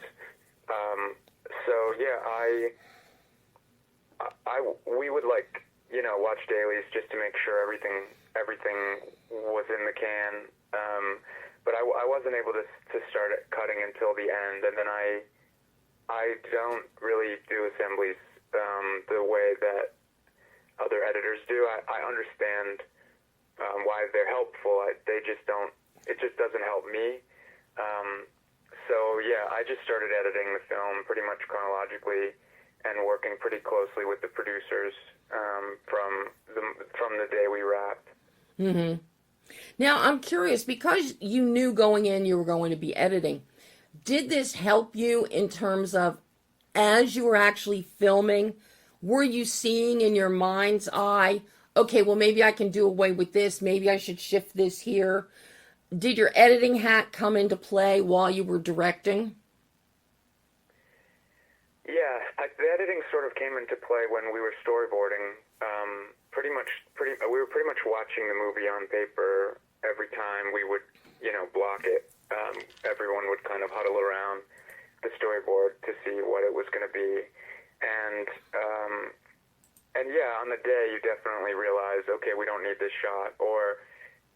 So yeah, we would like, you know, watch dailies just to make sure everything was in the can. But I wasn't able to start cutting until the end, and then I don't really do assemblies the way that other editors do. I understand why they're helpful. It just doesn't help me. So yeah, I just started editing the film pretty much chronologically and working pretty closely with the producers from the day we wrapped. Mm-hmm. Now, I'm curious, because you knew going in you were going to be editing, did this help you in terms of, as you were actually filming, were you seeing in your mind's eye, okay, well, maybe I can do away with this, maybe I should shift this here? Did your editing hat come into play while you were directing? Yeah, the editing sort of came into play when we were storyboarding. We were pretty much watching the movie on paper every time we would, you know, block it. Everyone would kind of huddle around the storyboard to see what it was going to be, and yeah, on the day you definitely realize, okay, we don't need this shot, or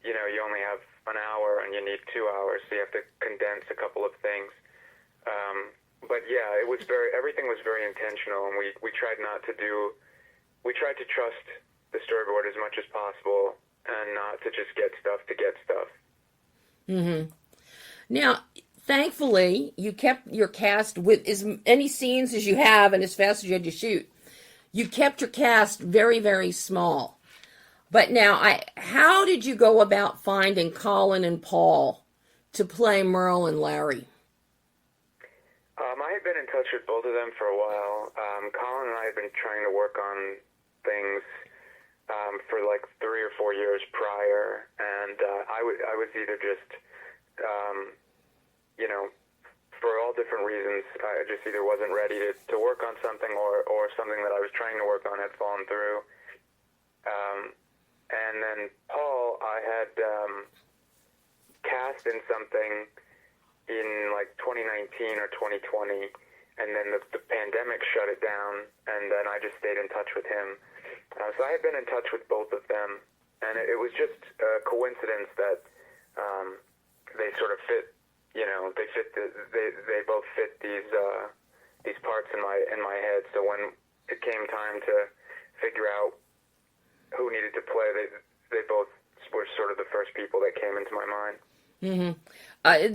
you know, you only have an hour and you need 2 hours, so you have to condense a couple of things. But yeah, everything was very intentional, and we tried to trust the storyboard as much as possible, and not to just get stuff to get stuff. Mm-hmm. Now, thankfully, you kept your cast with as many scenes as you have and as fast as you had to shoot. You kept your cast very, very small. But now, how did you go about finding Colin and Paul to play Merle and Larry? I had been in touch with both of them for a while. Colin and I had been trying to work on things for like 3 or 4 years prior, and I was either just, you know, for all different reasons, I just either wasn't ready to work on something, or something that I was trying to work on had fallen through. And then Paul, I had cast in something in like 2019 or 2020, and then the pandemic shut it down, and then I just stayed in touch with him. So I had been in touch with both of them, and it was just a coincidence that they sort of fit, you know, they both fit these parts in my head. So when it came time to figure out who needed to play, they both were sort of the first people that came into my mind.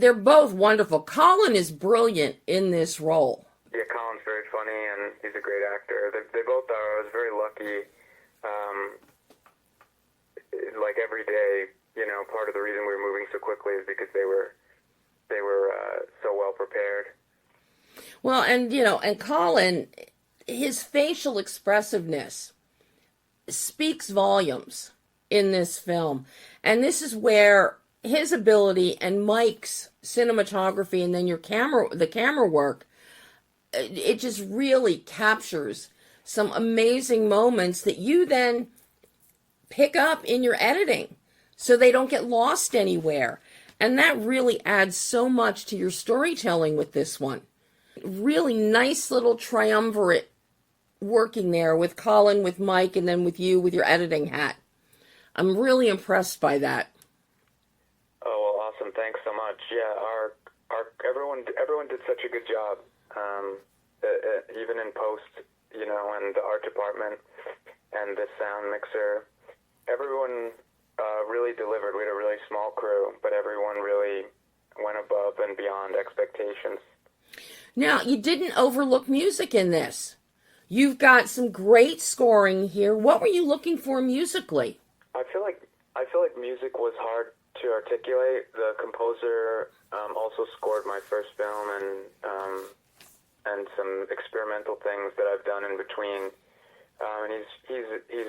They're both wonderful. Colin is brilliant in this role. Yeah, Colin's very funny, and he's a great actor. They both are. I was very lucky. Like every day, you know, part of the reason we were moving so quickly is because they were so well prepared. Well, and you know, and Colin, his facial expressiveness speaks volumes in this film, and this is where his ability and Mike's cinematography, and then the camera work, it just really captures some amazing moments that you then pick up in your editing so they don't get lost anywhere. And that really adds so much to your storytelling with this one. Really nice little triumvirate working there with Colin, with Mike, and then with you with your editing hat. I'm really impressed by that. Oh, well, awesome. Thanks so much. Yeah, our everyone did such a good job. Even in post, you know, and the art department and the sound mixer, everyone really delivered. We had a really small crew, but everyone really went above and beyond expectations. Now, you didn't overlook music in this. You've got some great scoring here. What were you looking for musically? I feel like music was hard to articulate. The composer also scored my first film and some experimental things that I've done in between. And he's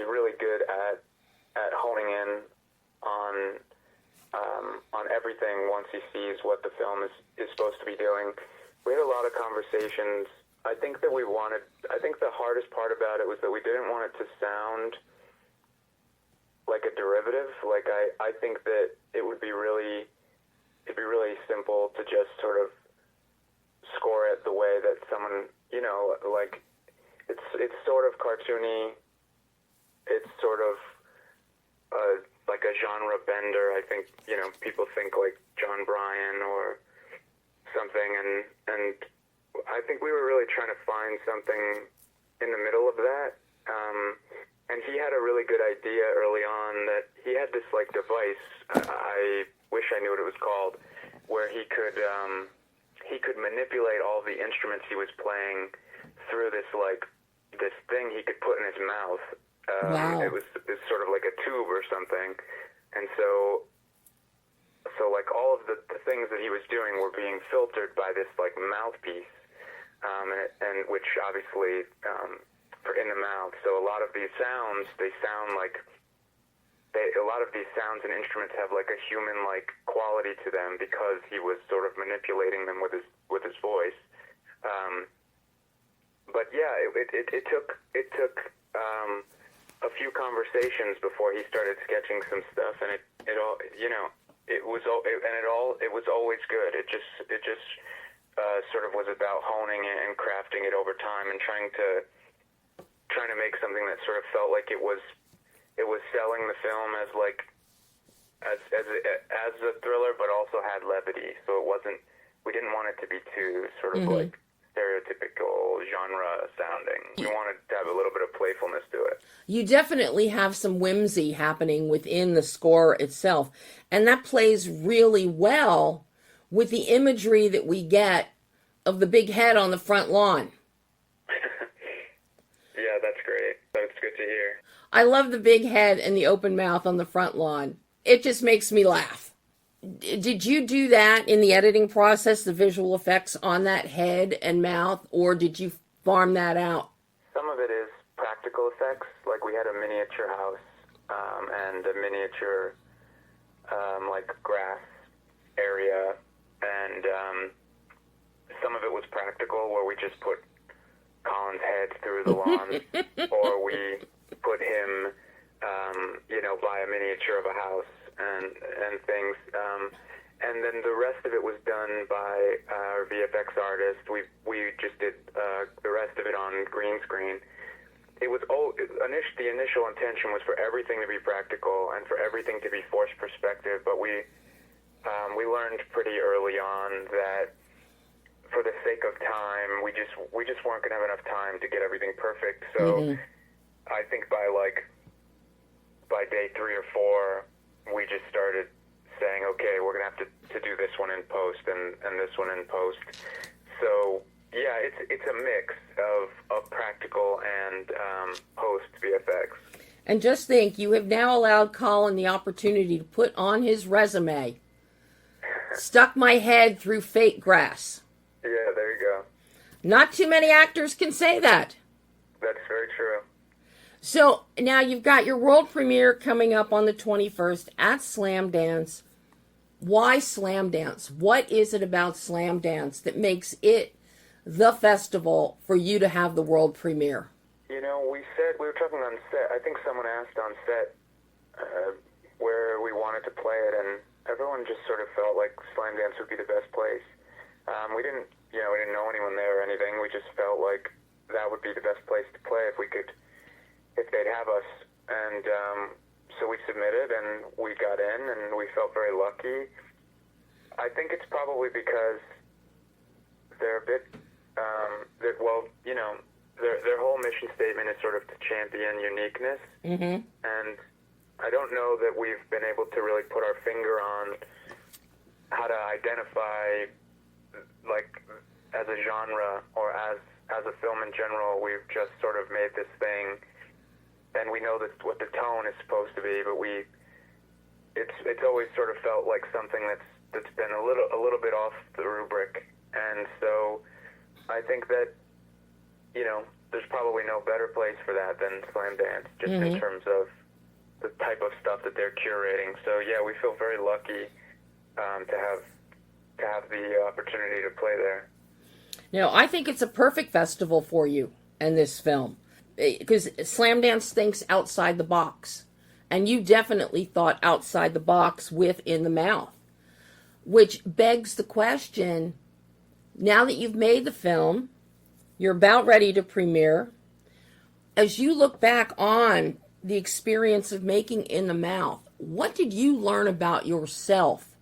really good at honing in on everything once he sees what the film is supposed to be doing. We had a lot of conversations. I think the hardest part about it was that we didn't want it to sound like a derivative. Like I think that it'd be really simple to just sort of score it the way that someone, you know, like it's sort of cartoony. It's sort of like a genre bender. I think, you know, people think like John Bryan or something, and I think we were really trying to find something in the middle of that. And he had a really good idea early on that he had this like device. I wish I knew what it was called, where he could manipulate all the instruments he was playing through this thing he could put in his mouth. Wow. It was sort of like a tube or something, and so like all of the things that he was doing were being filtered by this like mouthpiece, and which obviously for in the mouth. So a lot of these sounds, a lot of these sounds and instruments have like a human like quality to them because he was sort of manipulating them with his voice. But yeah, it took a few conversations before he started sketching some stuff, and it all, you know, it was always good. It just sort of was about honing it and crafting it over time and trying to make something that sort of felt like it was selling the film as a thriller, but also had levity. So we didn't want it to be too sort of like stereotypical genre sounding. We wanted to have a little bit of playfulness to it. You definitely have some whimsy happening within the score itself, and that plays really well with the imagery that we get of the big head on the front lawn. Yeah, that's great. That's good to hear. I love the big head and the open mouth on the front lawn. It just makes me laugh. Did you do that in the editing process, the visual effects on that head and mouth, or did you farm that out? Some of it is practical effects. Like we had a miniature house and a miniature like grass area, and some of it was practical where we just put Colin's head through the lawn, or we put him, you know, by a miniature of a house and things. And then the rest of it was done by our VFX artist. We just did the rest of it on green screen. It was the initial intention was for everything to be practical and for everything to be forced perspective, but we learned pretty early on that for the sake of time, we just weren't going to have enough time to get everything perfect. So I think by day 3 or 4, we just started saying, okay, we're going to have to do this one in post and this one in post. So yeah, it's a mix of practical and post VFX. And just think, you have now allowed Colin the opportunity to put on his resume, stuck my head through fake grass. Yeah, there you go. Not too many actors can say that. That's very true. So now you've got your world premiere coming up on the 21st at Slamdance. Why Slamdance? What is it about Slamdance that makes it the festival for you to have the world premiere? You know, we were talking on set. I think someone asked on set where we wanted to play it, and everyone just sort of felt like Slamdance would be the best place. We didn't know anyone there or anything. We just felt like that would be the best place to play if they'd have us. And so we submitted, and we got in, and we felt very lucky. I think it's probably because they're a bit, their whole mission statement is sort of to champion uniqueness. Mm-hmm. And I don't know that we've been able to really put our finger on how to identify, like, as a genre or as a film in general. We've just sort of made this thing, and we know that's what the tone is supposed to be, but it's always sort of felt like something that's been a little bit off the rubric. And so I think that, there's probably no better place for that than Slamdance, just in terms of the type of stuff that they're curating. So yeah, we feel very lucky to have the opportunity to play there. Now, I think it's a perfect festival for you and this film, because Slamdance thinks outside the box, and you definitely thought outside the box with In the Mouth, which begs the question, now that you've made the film, you're about ready to premiere, as you look back on the experience of making In the Mouth, what did you learn about yourself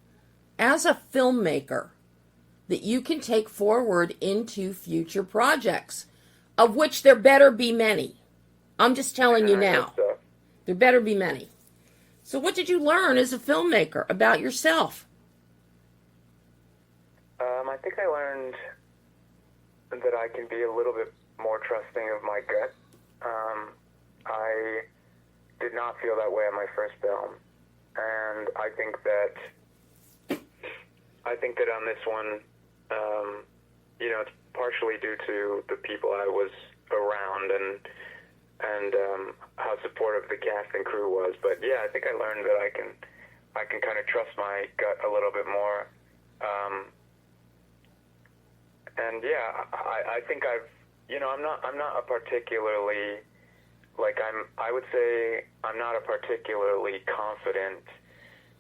as a filmmaker that you can take forward into future projects, of which there better be many? I'm just telling you now. So. There better be many. So what did you learn as a filmmaker about yourself? I think I learned that I can be a little bit more trusting of my gut. I did not feel that way on my first film, and I think that on this one, it's partially due to the people I was around and how supportive the cast and crew was. But yeah, I think I learned that I can kind of trust my gut a little bit more. And yeah, I think I'm not a particularly, I would say I'm not a particularly confident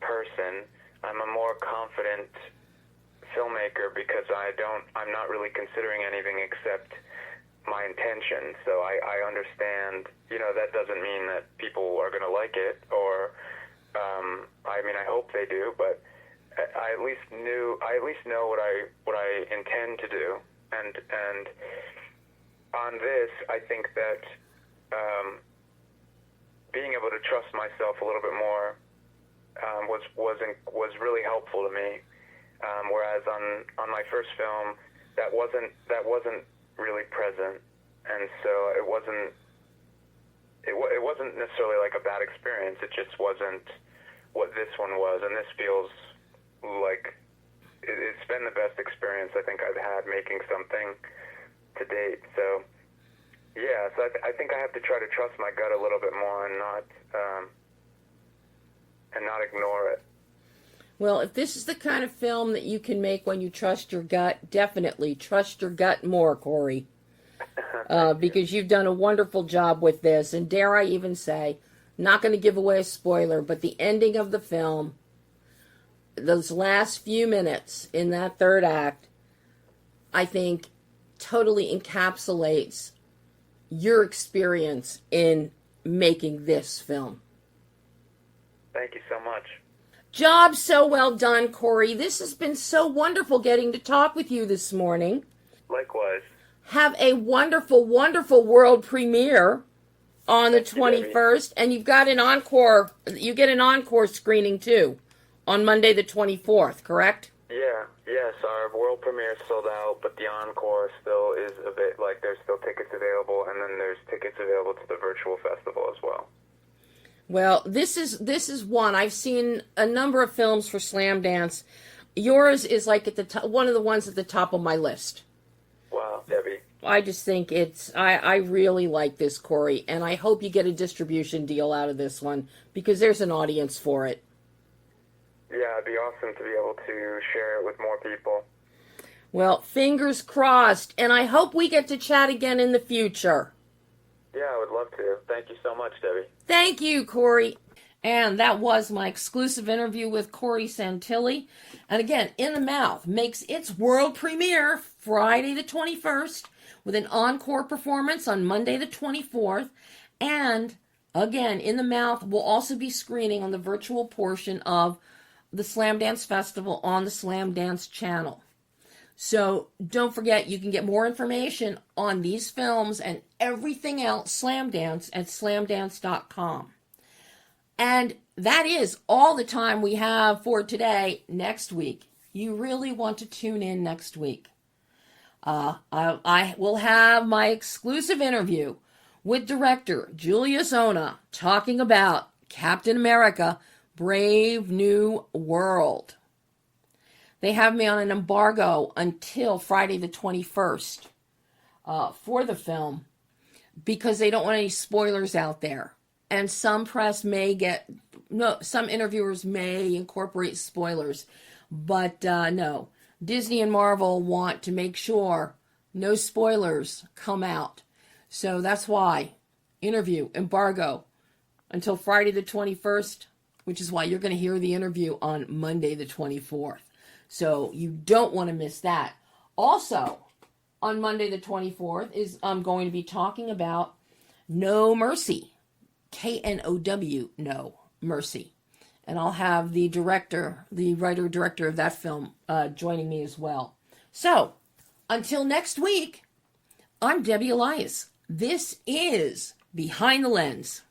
person. I'm a more confident filmmaker because I'm not really considering anything except my intention. So I understand, that doesn't mean that people are going to like it, or, I hope they do, but I at least know what I intend to do, and on this, I think that being able to trust myself a little bit more was really helpful to me. Whereas on my first film, that wasn't really present, and so it wasn't necessarily like a bad experience. It just wasn't what this one was, and this feels like it's been the best experience I think I've had making something to date. So yeah, so I think I have to try to trust my gut a little bit more and not ignore it. Well, if this is the kind of film that you can make when you trust your gut, definitely trust your gut more, CORY. Because you've done a wonderful job with this. And dare I even say, not going to give away a spoiler, but the ending of the film, those last few minutes in that third act, I think totally encapsulates your experience in making this film. Thank you so much. Job so well done, Corey. This has been so wonderful getting to talk with you this morning. Likewise. Have a wonderful, wonderful world premiere on the Thank you, Debbie. 21st, and you've got an encore. You get an encore screening too on Monday the 24th, correct? Yeah, yes, our world premiere is sold out, but the encore still is a bit, like, there's still tickets available, and then there's tickets available to the virtual festival as well. Well, this is one. I've seen a number of films for Slamdance. Yours is like at the top, one of the ones at the top of my list. Wow, Debbie. I just think I really like this, Corey, and I hope you get a distribution deal out of this one because there's an audience for it. Yeah, it'd be awesome to be able to share it with more people. Well, fingers crossed, and I hope we get to chat again in the future. Yeah, I would love to. Thank you so much, Debbie. Thank you, Corey. And that was my exclusive interview with CORY SANTILLI. And again, In the Mouth makes its world premiere Friday the 21st with an encore performance on Monday the 24th. And again, In the Mouth will also be screening on the virtual portion of the Slamdance Festival on the Slamdance channel. So don't forget, you can get more information on these films and everything else Slamdance at slamdance.com. And that is all the time we have for today. Next week, you really want to tune in next week. I will have my exclusive interview with director Julia Zona talking about Captain America, Brave New World. They have me on an embargo until Friday the 21st for the film because they don't want any spoilers out there. And some press may some interviewers may incorporate spoilers. But no, Disney and Marvel want to make sure no spoilers come out. So that's why interview, embargo until Friday the 21st, which is why you're going to hear the interview on Monday the 24th. So you don't want to miss that. Also, on Monday the 24th I'm going to be talking about No Mercy, KNOW, No Mercy. And I'll have the writer-director of that film joining me as well. So, until next week, I'm Debbie Elias. This is Behind the Lens.